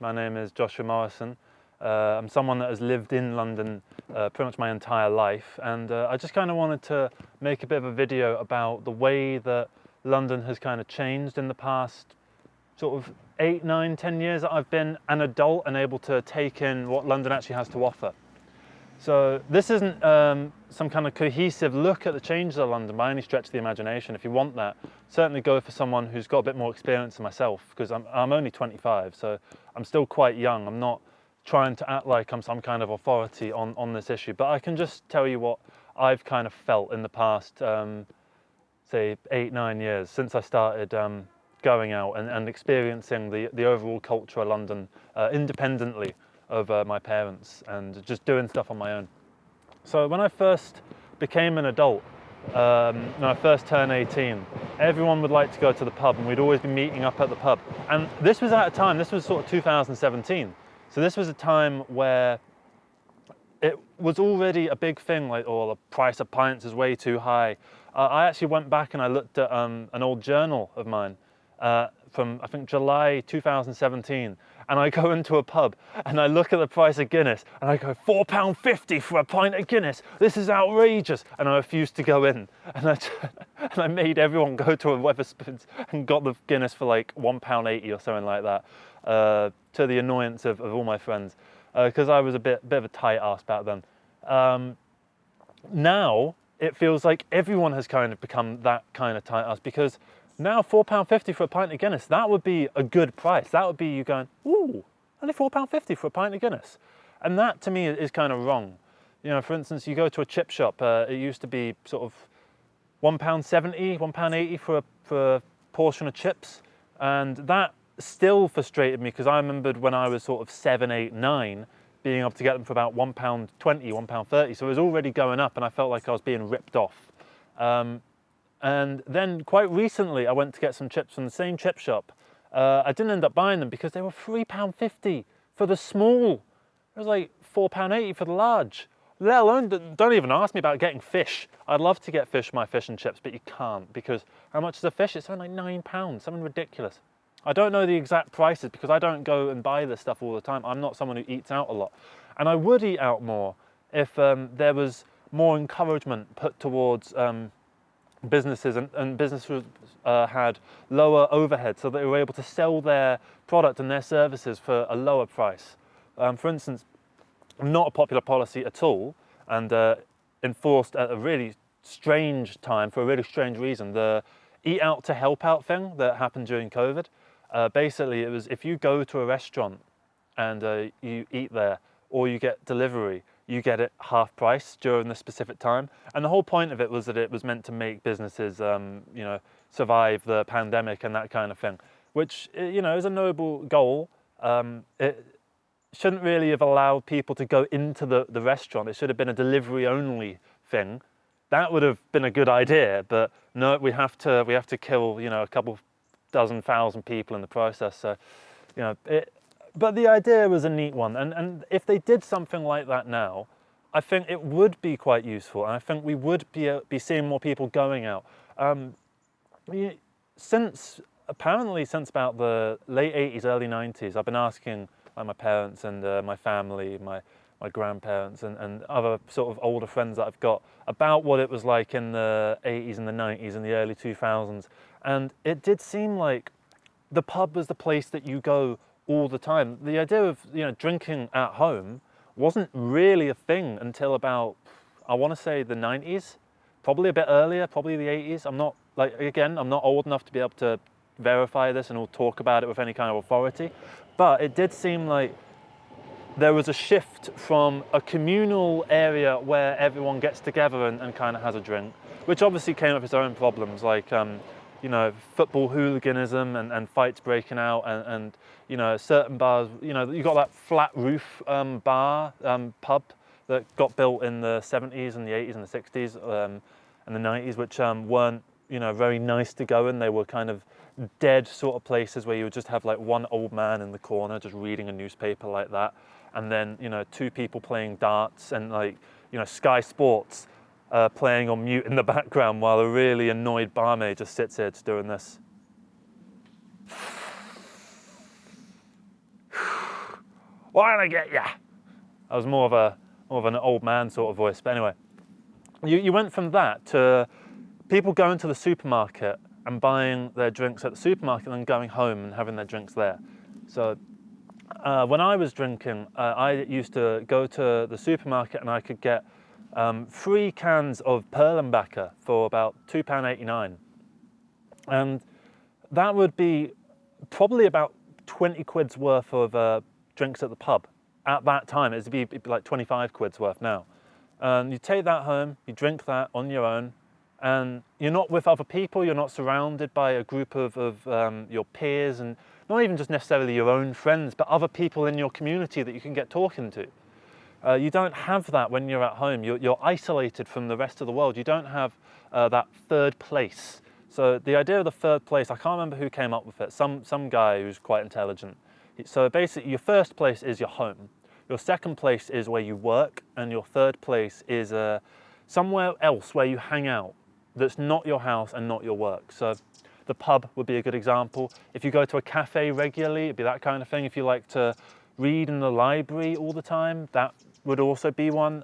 My name is Joshua Morrison. I'm someone that has lived in London pretty much my entire life, and I just kind of wanted to make a bit of a video about the way that London has kind of changed in the past sort of 8, 9, 10 years that I've been an adult and able to take in what London actually has to offer. So this isn't some kind of cohesive look at the changes of London by any stretch of the imagination. If you want that, certainly go for someone who's got a bit more experience than myself, because I'm only 25, so I'm still quite young. I'm not trying to act like I'm some kind of authority on this issue, but I can just tell you what I've kind of felt in the past, say 8, 9 years since I started going out and experiencing the overall culture of London independently of my parents and just doing stuff on my own. So when I first became an adult, when I first turned 18, everyone would like to go to the pub and we'd always be meeting up at the pub. And this was at a time, this was sort of 2017. So this was a time where it was already a big thing, like, oh, the price of pints is way too high. I actually went back and I looked at an old journal of mine from, I think, July 2017. And I go into a pub and I look at the price of Guinness and I go, £4.50 for a pint of Guinness. This is outrageous. And I refused to go in. And I made everyone go to a Wetherspoons and got the Guinness for like £1.80 or something like that, to the annoyance of all my friends, because I was a bit of a tight ass back then. Now it feels like everyone has kind of become that kind of tight ass, because now £4.50 for a pint of Guinness, that would be a good price. That would be you going, ooh, only £4.50 for a pint of Guinness. And that to me is kind of wrong. You know, for instance, you go to a chip shop, it used to be sort of £1.70, £1.80 for a portion of chips. And that still frustrated me, because I remembered when I was sort of 7, 8, 9, being able to get them for about £1.20, £1.30. So it was already going up and I felt like I was being ripped off. And then quite recently, I went to get some chips from the same chip shop. I didn't end up buying them because they were £3.50 for the small. It was like £4.80 for the large. Let alone, don't even ask me about getting fish. I'd love to get fish, my fish and chips, but you can't, because how much is a fish? It's something like £9, something ridiculous. I don't know the exact prices because I don't go and buy this stuff all the time. I'm not someone who eats out a lot. And I would eat out more if there was more encouragement put towards businesses, and businesses had lower overhead so they were able to sell their product and their services for a lower price. For instance, not a popular policy at all, and enforced at a really strange time for a really strange reason, the eat out to help out thing that happened during COVID. Basically, it was if you go to a restaurant and you eat there, or you get delivery, you get it half price during the specific time. And the whole point of it was that it was meant to make businesses, you know, survive the pandemic and that kind of thing, which, you know, is a noble goal. It shouldn't really have allowed people to go into the restaurant. It should have been a delivery only thing. That would have been a good idea, but no, we have to kill, you know, a couple dozen thousand people in the process. So, you know, but the idea was a neat one, and if they did something like that now, I think it would be quite useful, and I think we would be seeing more people going out. Since about the late 80s, early 90s, I've been asking like my parents and my family, my grandparents and other sort of older friends that I've got about what it was like in the 80s and the 90s and the early 2000s, and it did seem like the pub was the place that you go all the time. The idea of, you know, drinking at home wasn't really a thing until about, I want to say, the 90s, probably a bit earlier, probably the 80s. I'm not, like, again, I'm not old enough to be able to verify this and or talk about it with any kind of authority, but it did seem like there was a shift from a communal area where everyone gets together and kind of has a drink, which obviously came with its own problems, like you know, football hooliganism and fights breaking out, and you know, certain bars, you know, you got that flat roof bar, pub that got built in the 70s and the 80s and the 60s and the 90s, which weren't, you know, very nice to go in. They were kind of dead sort of places where you would just have like one old man in the corner just reading a newspaper like that, and then, you know, two people playing darts, and like, you know, Sky Sports playing on mute in the background while a really annoyed barmaid just sits here just doing this. Why don't I get ya? I was more of an old man sort of voice. But anyway, you went from that to people going to the supermarket and buying their drinks at the supermarket and then going home and having their drinks there. So when I was drinking, I used to go to the supermarket and I could get 3 cans of Perlenbacher for about £2.89. And that would be probably about 20 quid's worth of drinks at the pub. At that time, it'd be like 25 quid's worth now. And you take that home, you drink that on your own, and you're not with other people, you're not surrounded by a group of your peers, and not even just necessarily your own friends, but other people in your community that you can get talking to. You don't have that when you're at home. You're isolated from the rest of the world. You don't have that third place. So the idea of the third place, I can't remember who came up with it, some guy who's quite intelligent. So basically your first place is your home, your second place is where you work, and your third place is somewhere else where you hang out that's not your house and not your work. So the pub would be a good example. If you go to a cafe regularly, it'd be that kind of thing. If you like to read in the library all the time, that would also be one.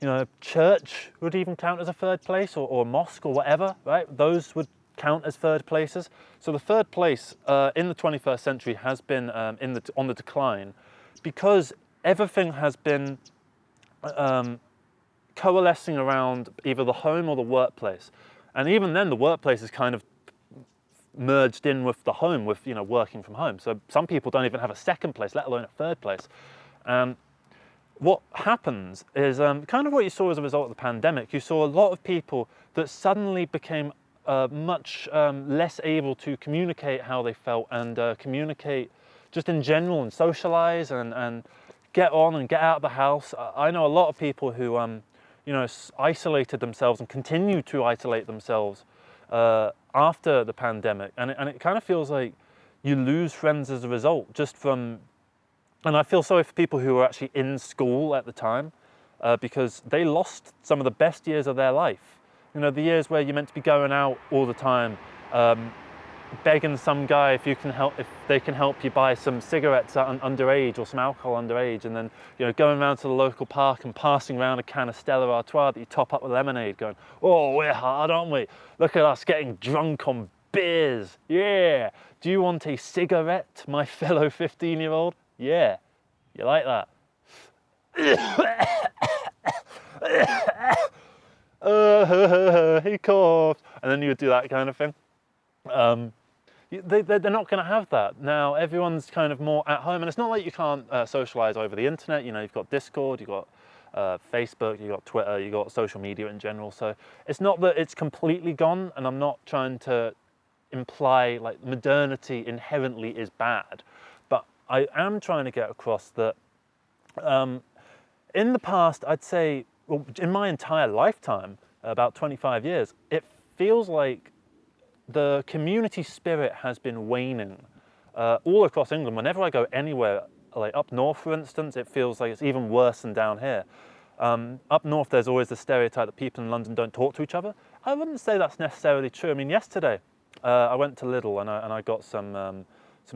You know, church would even count as a third place, or mosque or whatever, right? Those would count as third places. So the third place in the 21st century has been on the decline, because everything has been coalescing around either the home or the workplace. And even then the workplace is kind of merged in with the home, with, you know, working from home. So some people don't even have a second place, let alone a third place. What happens is kind of what you saw as a result of the pandemic. You saw a lot of people that suddenly became much less able to communicate how they felt, and communicate just in general, and socialize, and get on and get out of the house. I know a lot of people who you know, isolated themselves and continue to isolate themselves after the pandemic, and it kind of feels like you lose friends as a result, just from. And I feel sorry for people who were actually in school at the time, because they lost some of the best years of their life. You know, the years where you're meant to be going out all the time, begging some guy if they can help you buy some cigarettes underage, or some alcohol underage, and then, you know, going around to the local park and passing around a can of Stella Artois that you top up with lemonade, going, "Oh, we're hard, aren't we? Look at us getting drunk on beers. Yeah. Do you want a cigarette, my fellow 15-year-old? Yeah, you like that?" He coughed, and then you would do that kind of thing. They're not going to have that now. Everyone's kind of more at home, and it's not like you can't socialize over the internet. You know, you've got Discord, you've got Facebook, you've got Twitter, you've got social media in general. So it's not that it's completely gone, and I'm not trying to imply like modernity inherently is bad. I am trying to get across that in the past, I'd say, well, in my entire lifetime, about 25 years, it feels like the community spirit has been waning all across England. Whenever I go anywhere, like up north, for instance, it feels like it's even worse than down here. Up north, there's always the stereotype that people in London don't talk to each other. I wouldn't say that's necessarily true. I mean, yesterday, I went to Lidl and I got some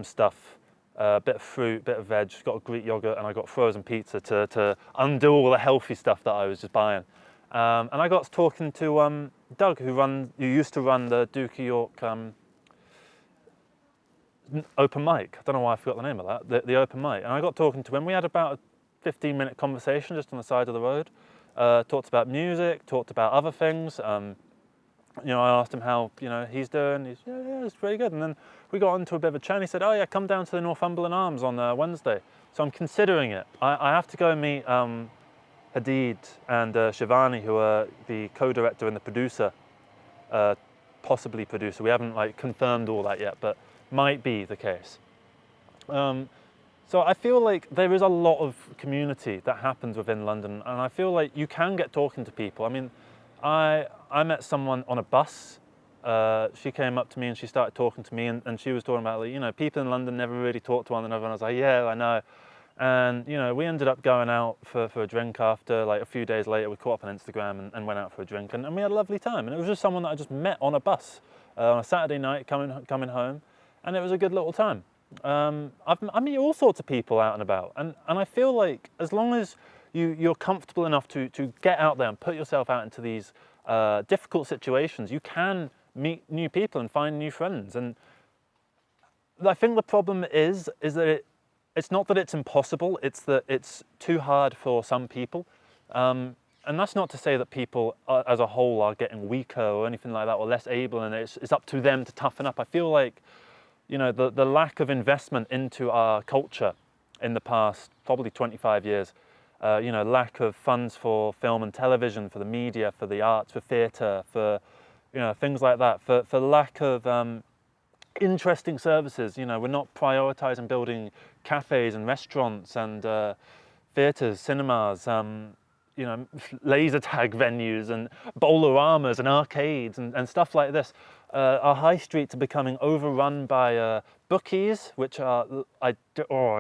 stuff. A bit of fruit, bit of veg, got a Greek yogurt, and I got frozen pizza to undo all the healthy stuff that I was just buying. And I got talking to Doug, who used to run the Duke of York open mic. I don't know why I forgot the name of that, the open mic. And I got talking to him. We had about a 15-minute conversation just on the side of the road. Talked about music, talked about other things. You know, I asked him how, you know, he's doing. He's, yeah, it's pretty good. And then we got into a bit of a chat. He said, "Oh yeah, come down to the Northumberland Arms on Wednesday." So I'm considering it. I have to go and meet Hadid and Shivani, who are the co-director and the producer, possibly producer. We haven't like confirmed all that yet, but might be the case. So I feel like there is a lot of community that happens within London, and I feel like you can get talking to people. I mean, I met someone on a bus. She came up to me and she started talking to me, and she was talking about, like, you know, people in London never really talk to one another, and I was like, yeah, I know. And, you know, we ended up going out for a drink after. Like a few days later, we caught up on Instagram and went out for a drink, and we had a lovely time. And it was just someone that I just met on a bus on a Saturday night coming home, and it was a good little time. I meet all sorts of people out and about, and I feel like as long as you're comfortable enough to get out there and put yourself out into these difficult situations, you can meet new people and find new friends. And I think the problem is that it's not that it's impossible, it's that it's too hard for some people. And that's not to say that people as a whole are getting weaker or anything like that, or less able, and it's up to them to toughen up. I feel like, you know, the lack of investment into our culture in the past probably 25 years, you know, lack of funds for film and television, for the media, for the arts, for theatre, for, you know, things like that, for lack of interesting services. You know, we're not prioritising building cafes and restaurants and theatres, cinemas, you know, laser tag venues and bowleramas and arcades and stuff like this. Our high streets are becoming overrun by bookies, which are, I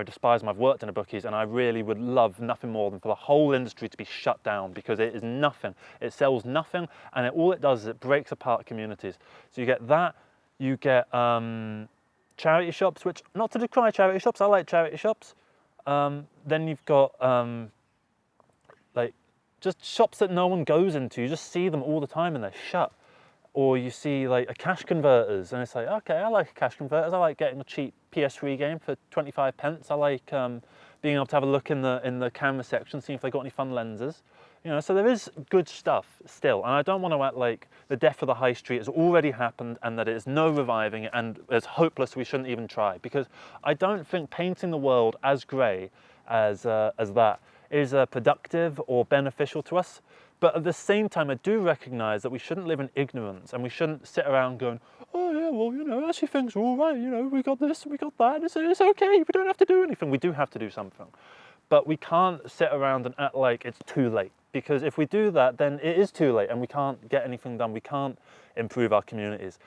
despise them. I've worked in a bookies, and I really would love nothing more than for the whole industry to be shut down, because it is nothing. It sells nothing, and all it does is it breaks apart communities. So you get that, you get charity shops, which, not to decry charity shops, I like charity shops. Then you've got like just shops that no one goes into. You just see them all the time and they're shut. Or you see like a cash converters, and it's like, okay, I like a cash converters. I like getting a cheap PS3 game for 25 pence. I like being able to have a look in the camera section, seeing if they got any fun lenses. You know, so there is good stuff still, and I don't want to act like the death of the high street has already happened and that it is no reviving it and it's hopeless, we shouldn't even try, because I don't think painting the world as grey as that is productive or beneficial to us. But at the same time, I do recognise that we shouldn't live in ignorance, and we shouldn't sit around going, oh yeah, well, you know, actually things are all right, you know, we got this, we got that, it's okay, we don't have to do anything. We do have to do something. But we can't sit around and act like it's too late, because if we do that, then it is too late and we can't get anything done. We can't improve our communities.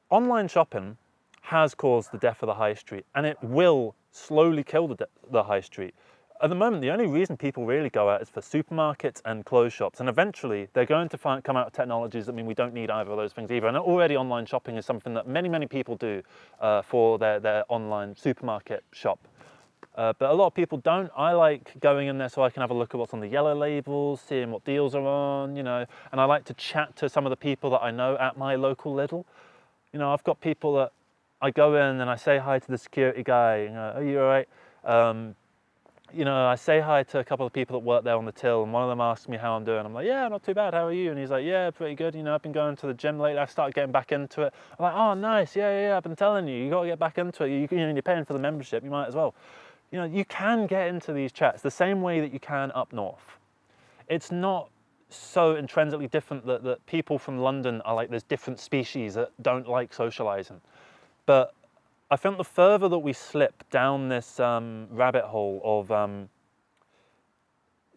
Online shopping has caused the death of the high street, and it will slowly kill the high street. At the moment, the only reason people really go out is for supermarkets and clothes shops, and eventually they're going to come out with technologies that mean we don't need either of those things either. And already online shopping is something that many people do for their online supermarket shop. But a lot of people don't. I like going in there so I can have a look at what's on the yellow labels, seeing what deals are on, you know, and I like to chat to some of the people that I know at my local Lidl. You know, I've got people that I go in and I say hi to the security guy, you know, are you all right? You know, I say hi to a couple of people that work there on the till, and one of them asks me how I'm doing. I'm like, yeah, not too bad, how are you? And he's like, yeah, pretty good. You know, I've been going to the gym lately, I've started getting back into it. I'm like, oh, nice, yeah, I've been telling you, you got to get back into it. You know, you're paying for the membership, you might as well. You know, you can get into these chats the same way that you can up north. It's not so intrinsically different that people from London are like this different species that don't like socialising. But I think the further that we slip down this rabbit hole of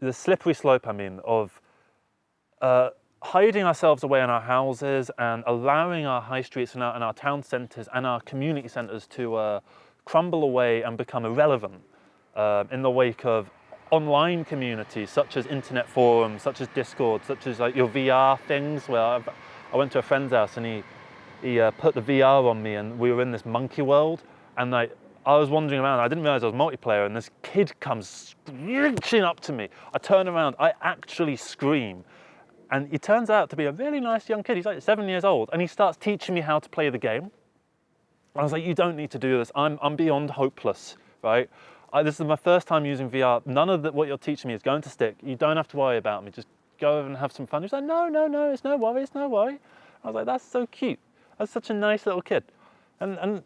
the slippery slope, I mean, of hiding ourselves away in our houses and allowing our high streets and our town centres and our community centres to crumble away and become irrelevant in the wake of online communities such as internet forums, such as Discord, such as like your VR things. Well, I went to a friend's house and he put the VR on me, and we were in this monkey world, and I was wandering around. I didn't realise I was multiplayer, and this kid comes screeching up to me. I turn around, I actually scream, and he turns out to be a really nice young kid. He's like 7 years old, and he starts teaching me how to play the game. I was like, you don't need to do this. I'm beyond hopeless, right? This is my first time using VR. None of what you're teaching me is going to stick. You don't have to worry about me. Just go over and have some fun. He's like, no, it's no worry, it's no worry. I was like, that's so cute. That's such a nice little kid. And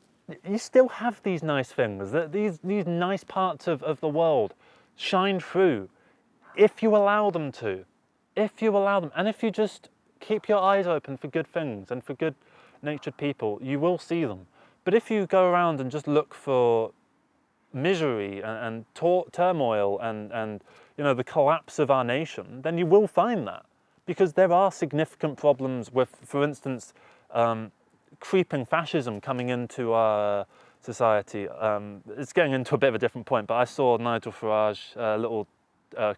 you still have these nice things, these nice parts of the world shine through if you allow them to. If you allow them, and if you just keep your eyes open for good things and for good-natured people, you will see them. But if you go around and just look for misery and turmoil and you know, the collapse of our nation, then you will find that. Because there are significant problems with, for instance, creeping fascism coming into our society. It's getting into a bit of a different point, but I saw Nigel Farage, a little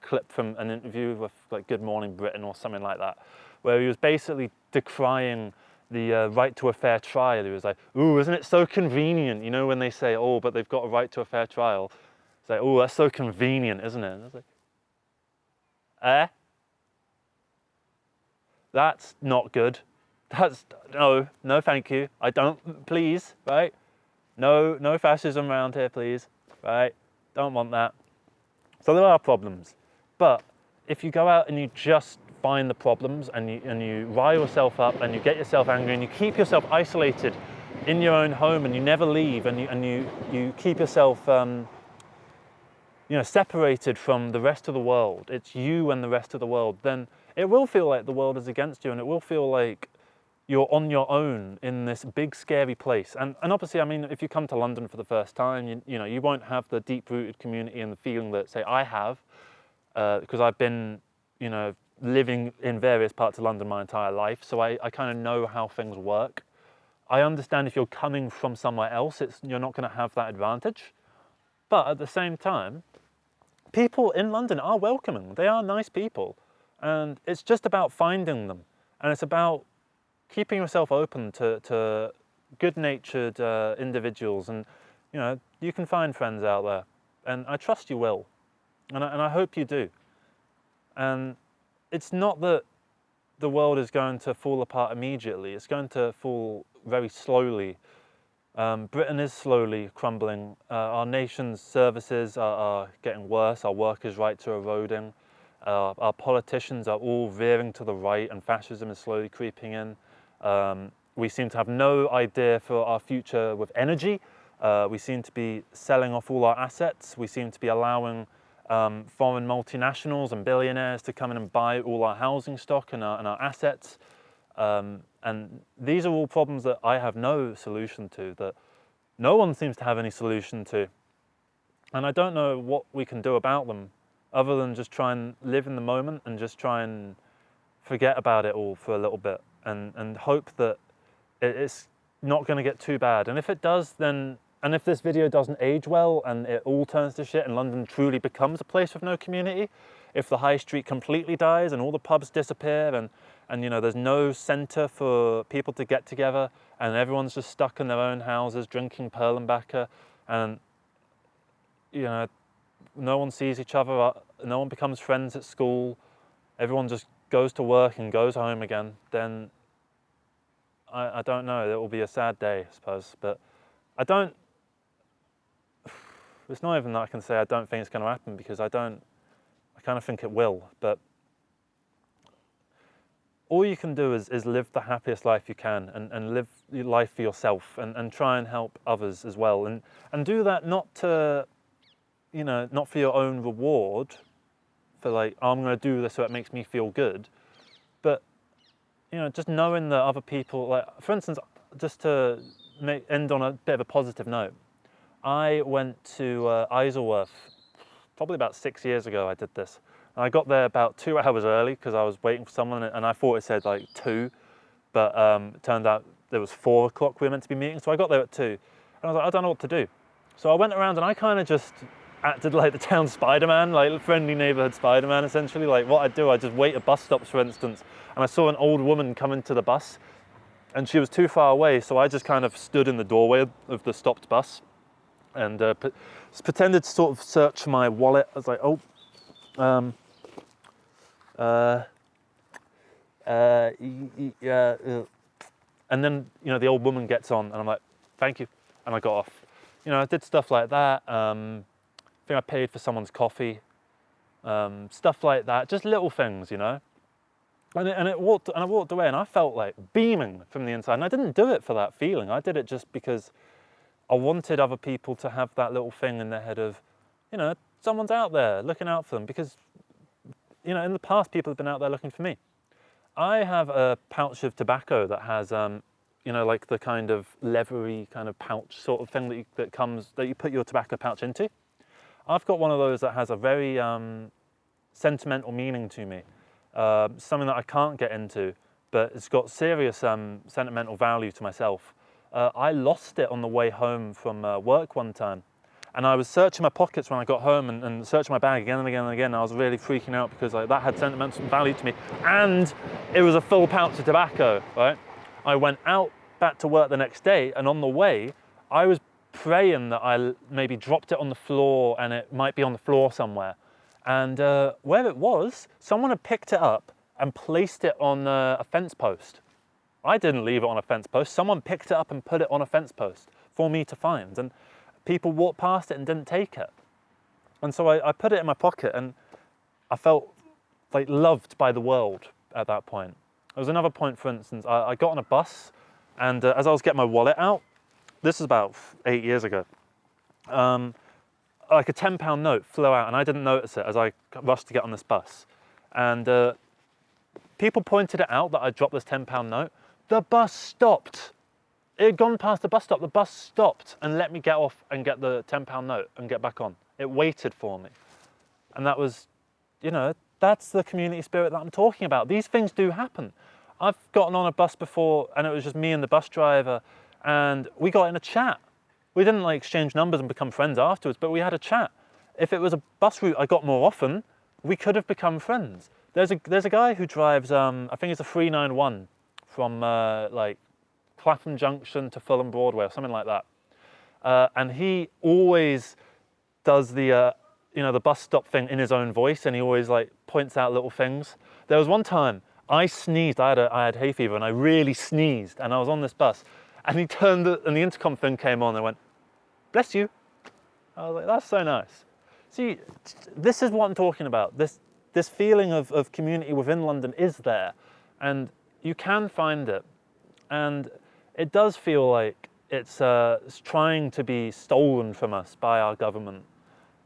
clip from an interview with like Good Morning Britain or something like that, where he was basically decrying right to a fair trial. He was like, ooh, isn't it so convenient? You know, when they say, oh, but they've got a right to a fair trial. It's like, oh, that's so convenient, isn't it? And I was like, that's not good. No, thank you. I don't, please, right? No fascism around here, please, right? Don't want that. So there are problems, but if you go out and you just find the problems and you rile yourself up and you get yourself angry and you keep yourself isolated in your own home and you never leave and you keep yourself separated from the rest of the world, it's you and the rest of the world, then it will feel like the world is against you and it will feel like you're on your own in this big scary place. And obviously, I mean, if you come to London for the first time, you won't have the deep-rooted community and the feeling that, say, I have, because I've been, living in various parts of London my entire life, so I kind of know how things work. I understand if you're coming from somewhere else, you're not going to have that advantage. But at the same time, people in London are welcoming. They are nice people. And it's just about finding them. And it's about keeping yourself open to good-natured individuals. And, you can find friends out there. And I trust you will. And I hope you do. And it's not that the world is going to fall apart immediately. It's going to fall very slowly. Britain is slowly crumbling. Our nation's services are getting worse. Our workers' rights are eroding. Our politicians are all veering to the right and fascism is slowly creeping in. We seem to have no idea for our future with energy. We seem to be selling off all our assets. We seem to be allowing foreign multinationals and billionaires to come in and buy all our housing stock and our assets. And these are all problems that I have no solution to, that no one seems to have any solution to. And I don't know what we can do about them other than just try and live in the moment and just try and forget about it all for a little bit and hope that it's not going to get too bad. And if it does, then, and if this video doesn't age well and it all turns to shit and London truly becomes a place with no community, if the high street completely dies and all the pubs disappear and there's no centre for people to get together and everyone's just stuck in their own houses drinking Perlenbacher and, no one sees each other, no one becomes friends at school, everyone just goes to work and goes home again, then I don't know, it will be a sad day, I suppose. But it's not even that I can say I don't think it's going to happen, because I kind of think it will. But all you can do is live the happiest life you can and live your life for yourself and try and help others as well. And do that not to, not for your own reward, for like, oh, I'm going to do this so it makes me feel good, but, just knowing that other people, like, for instance, just to end on a bit of a positive note, I went to Isleworth probably about 6 years ago. I did this. And I got there about 2 hours early because I was waiting for someone and I thought it said like 2, but it turned out there was 4 o'clock we were meant to be meeting. So I got there at 2 and I was like, I don't know what to do. So I went around and I kind of just acted like the town Spider-Man, like friendly neighborhood Spider-Man essentially. Like what I'd do, I'd just wait at bus stops, for instance, and I saw an old woman come into the bus and she was too far away. So I just kind of stood in the doorway of the stopped bus and pretended to sort of search for my wallet. I was like, oh, and then, the old woman gets on and I'm like, thank you. And I got off. I did stuff like that. I think I paid for someone's coffee, stuff like that, just little things, And I walked away and I felt like beaming from the inside. And I didn't do it for that feeling. I did it just because I wanted other people to have that little thing in their head of, someone's out there looking out for them, because, in the past, people have been out there looking for me. I have a pouch of tobacco that has, like the kind of leathery kind of pouch sort of thing that you put your tobacco pouch into. I've got one of those that has a very sentimental meaning to me, something that I can't get into, but it's got serious sentimental value to myself. I lost it on the way home from work one time. And I was searching my pockets when I got home and searching my bag again and again and again. I was really freaking out because that had sentimental value to me. And it was a full pouch of tobacco, right? I went out back to work the next day, and on the way, I was praying that I maybe dropped it on the floor and it might be on the floor somewhere. And where it was, someone had picked it up and placed it on a fence post. I didn't leave it on a fence post. Someone picked it up and put it on a fence post for me to find. And people walked past it and didn't take it. And so I put it in my pocket, and I felt like loved by the world at that point. There was another point, for instance, I got on a bus, and as I was getting my wallet out, this is about 8 years ago, like a £10 note flew out, and I didn't notice it as I rushed to get on this bus. And people pointed it out that I dropped this £10 note. The bus stopped. It had gone past the bus stop. The bus stopped and let me get off and get the £10 note and get back on. It waited for me. And that was, you know, that's the community spirit that I'm talking about. These things do happen. I've gotten on a bus before, and it was just me and the bus driver, and we got in a chat. We didn't like exchange numbers and become friends afterwards, but we had a chat. If it was a bus route I got more often, we could have become friends. There's a guy who drives, I think it's a 391 from like Clapham Junction to Fulham Broadway or something like that. And he always does the, you know, the bus stop thing in his own voice, and he always like points out little things. There was one time I sneezed, I had hay fever, and I really sneezed, and I was on this bus, and he turned, and the intercom thing came on, and went, "Bless you." I was like, that's so nice. See, this is what I'm talking about. This feeling of community within London is there, and you can find it. And it does feel like it's trying to be stolen from us by our government.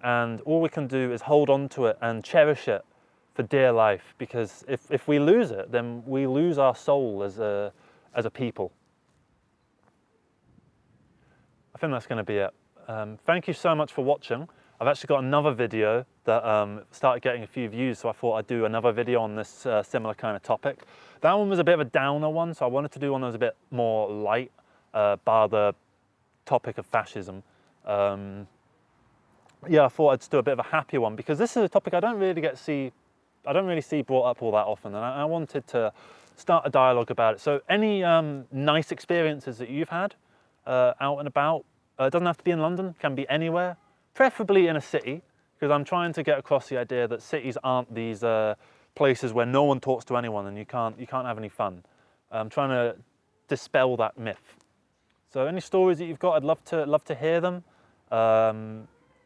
And all we can do is hold on to it and cherish it for dear life, because if we lose it, then we lose our soul as a people. I think that's going to be it. Thank you so much for watching. I've actually got another video that started getting a few views, so I thought I'd do another video on this similar kind of topic. That one was a bit of a downer one, so I wanted to do one that was a bit more light, bar the topic of fascism. Yeah, I thought I'd just do a bit of a happier one, because this is a topic I don't really see brought up all that often, and I wanted to start a dialogue about it. So any nice experiences that you've had out and about, it doesn't have to be in London, can be anywhere, preferably in a city, because I'm trying to get across the idea that cities aren't these places where no one talks to anyone and you can't have any fun. I'm trying to dispel that myth. So any stories that you've got, I'd love to hear them.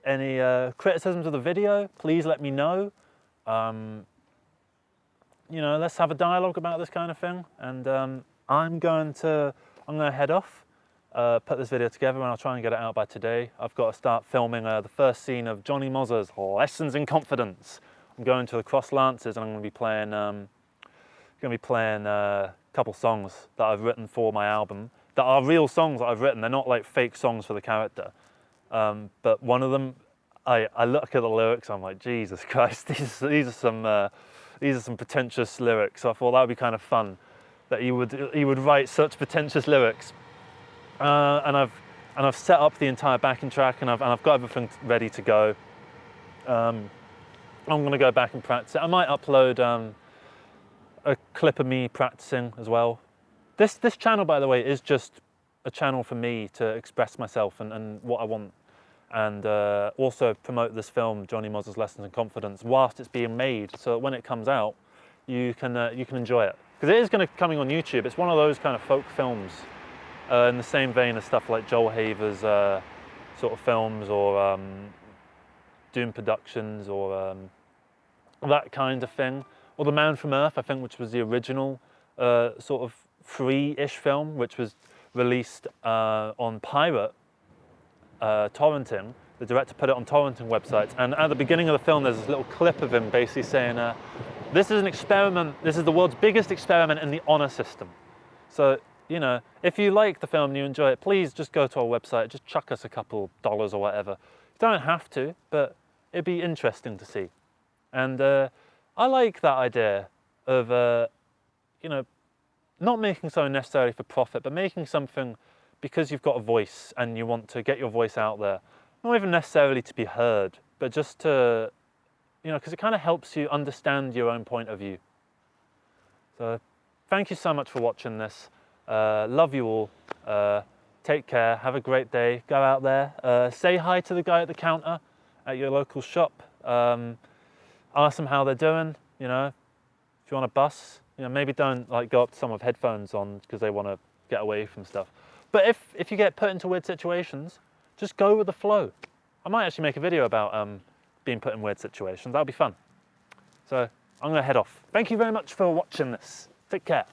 Any criticisms of the video, please let me know. You know, let's have a dialogue about this kind of thing. And I'm going to head off, put this video together, and I'll try and get it out by today. I've got to start filming the first scene of Johnny Mozer's Lessons in Confidence. I'm going to the Cross Lancers, and I'm going to be playing a couple songs that I've written for my album. That are real songs that I've written. They're not like fake songs for the character. But one of them, I look at the lyrics, I'm like, Jesus Christ, these are some pretentious lyrics. So I thought that would be kind of fun, that he would write such pretentious lyrics. And I've set up the entire backing track, and I've got everything ready to go. I'm going to go back and practice it. I might upload a clip of me practicing as well. This channel, by the way, is just a channel for me to express myself and what I want, and also promote this film, Johnny Mozer's Lessons in Confidence, whilst it's being made, so that when it comes out, you can enjoy it. Because it is going to be coming on YouTube. It's one of those kind of folk films, in the same vein as stuff like Joel Haver's sort of films, or Doom Productions, or that kind of thing. Or The Man from Earth, I think, which was the original sort of free-ish film, which was released on pirate torrenting. The director put it on torrenting websites, and at the beginning of the film there's this little clip of him basically saying, this is an experiment, this is the world's biggest experiment in the honor system. So, you know, if you like the film and you enjoy it, please just go to our website, just chuck us a couple dollars or whatever. You don't have to, but it'd be interesting to see. And I like that idea of, you know, not making something necessarily for profit, but making something because you've got a voice and you want to get your voice out there. Not even necessarily to be heard, but just to, you know, because it kind of helps you understand your own point of view. So thank you so much for watching this. Love you all. Take care. Have a great day. Go out there. Say hi to the guy at the counter at your local shop. Ask them how they're doing. You know, if you're on a bus, you know, maybe don't like go up to someone with headphones on because they want to get away from stuff. But if you get put into weird situations, just go with the flow. I might actually make a video about being put in weird situations. That'll be fun. So I'm going to head off. Thank you very much for watching this. Take care.